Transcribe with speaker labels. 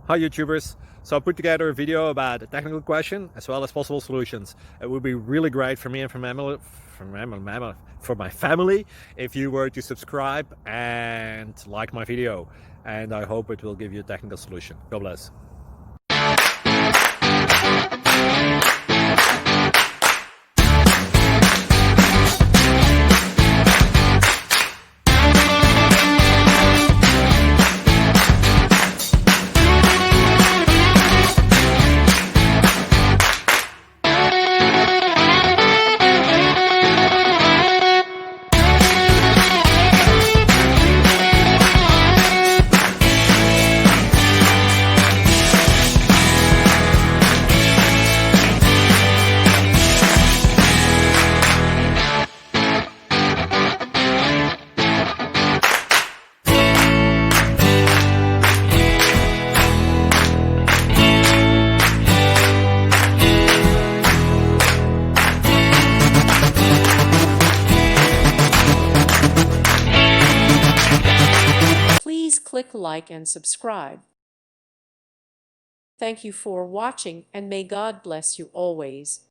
Speaker 1: Hi YouTubers! So I put together a video about a technical question as well as possible solutions. It would be really great for me and for my family if you were to subscribe and like my video, and I hope it will give you a technical solution. God bless.
Speaker 2: Please click like and subscribe. Thank you for watching, and may God bless you always.